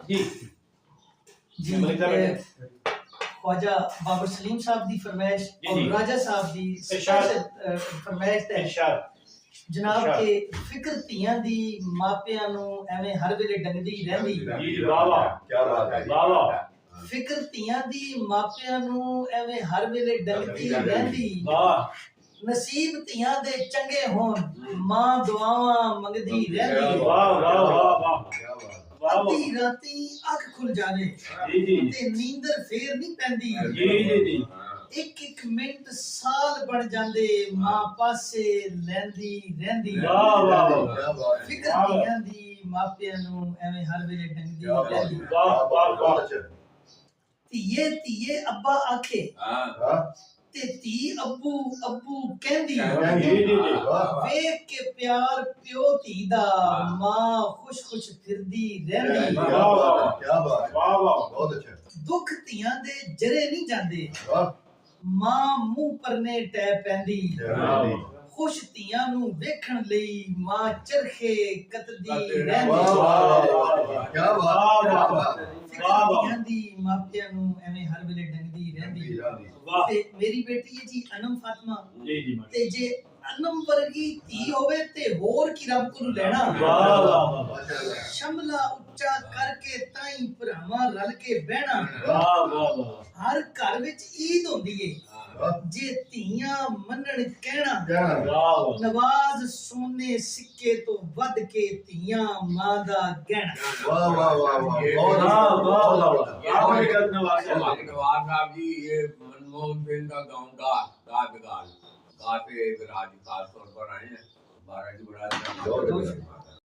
जी जी ख्वाजा बाबर सलीम साहब दी फरमाइश और राजा साहब दी स्पेशल फरमाइश है जनाब के फिक्र ਧੀਆਂ ਦੀ ਮਾਪਿਆਂ ਨੂੰ ਐਵੇਂ ਹਰ ਵੇਲੇ ਡੰਗਦੀ ਰਹਿੰਦੀ जी वाह वाह क्या बात है वाह वाह ਫਿਕਰ ਧੀਆਂ ਦੀ ਮਾਪਿਆਂ ਨੂੰ ਐਵੇਂ ਹਰ ਵੇਲੇ ਡੰਗਦੀ ਰਹਿੰਦੀ वाह ਨਸੀਬ ਧੀਆਂ ਦੇ ਚੰਗੇ ਹੋਣ ਮਾਂ ਦੁਆਵਾਂ ਮੰਗਦੀ ਰਹਿੰਦੀ वाह वाह वाह वाह क्या बात ਅੱਧੀ ਰਾਤੀ ਅੱਖ ਖੁੱਲ ਜਾਵੇ जी जी ਤੇ ਨੀਂਦਰ ਫੇਰ ਨਹੀਂ ਪੈਂਦੀ जी जी जी ਇੱਕ ਇੱਕ ਮਿੰਟ ਸਾਲ ਬਣ ਜਾਂਦੇ ਮਾਂ ਪਾਸੇ ਲੈਂਦੀ ਰਹਿੰਦੀ वाह वाह ਫਿਕਰ ਧੀਆਂ ਦੀ ਮਾਪਿਆਂ ਨੂੰ ਐਵੇਂ ਹਰ ਵੇਲੇ ਡੰਗਦੀ ਰਹਿੰਦੀ वाह वाह वाह ਧੀਏ ਧੀਏ ਅੱਬਾ ਆਖੇ ਤੇ ਧੀ ਅੱਬੂ ਅੱਬੂ ਕਹਿੰਦੀ जी जी जी ਵੇਖ ਕੇ ਪਿਆਰ ਪਿਓ ਧੀ ਦਾ ਮਾਂ ਖੁਸ਼ ਖੁਸ਼ ਫਿਰਦੀ ਰਹਿੰਦੀ वाह वाह क्या बात वाह वाह बहुत अच्छा ਦੁੱਖ ਧੀਆਂ ਦੇ ਜਰੇ ਨਹੀਂ ਜਾਂਦੇ वाह ਮਾਂ ਮੂੰਹ ਪਰਨੇ ਟੈ ਪੈਂਦੀ क्या ਖੁਸ਼ ਧੀਆਂ ਨੂੰ ਵੇਖਣ ਲਈ ਮਾਂ ਚਰਖੇ ਕੱਤਦੀ वाह ਰਹਿੰਦੀ वाह क्या बात ਫਿਕਰ ਧੀਆਂ ਦੀ ਮਾਪਿਆਂ ਨੂੰ ਐਵੇਂ ਹਰ ਵੇਲੇ ਡੰਗਦੀ ਰਹਿੰਦੀ वाह ਤੇ ਮੇਰੀ ਬੇਟੀ ਹੈ ਜੀ ਅਨਮ ਫਾਤਮਾ जी जी ਤੇ ਜੇ ਅਨਮ ਵਰਗੀ ਧੀ ਹੋਵੇ ਤੇ ਹੋਰ ਕੀ ਰੱਬ ਕੋਲ ਲੈਣਾ वाह वाह ਸ਼ਮਲਾ ਉੱਚਾ ਕਰਕੇ ਤਾਈ ਭਰਾਵਾਂ ਰਲ ਕੇ ਬਹਿਣਾ वाह वाह वाह ਹਰ ਘਰ ਵਿੱਚ ਈਦ ਹੁੰਦੀ ਏ ਜੇ ਧੀਆਂ ਮੰਨਣ ਕਹਿਣਾ वाह ਨਵਾਜ਼ ਸੋਨੇ ਸਿੱਕੇ ਤੋਂ ਵੱਧ ਕੇ ਧੀਆਂ ਮਾਂ ਦਾ ਗਹਿਣਾ वाह वाह वाह वाह वाह आपने करने वाले नवाज साहब जी ये मनमोहन सिंह का गाँव का गाते गाल गाते राज खास तौर पर आए हैं 12 की बड़ा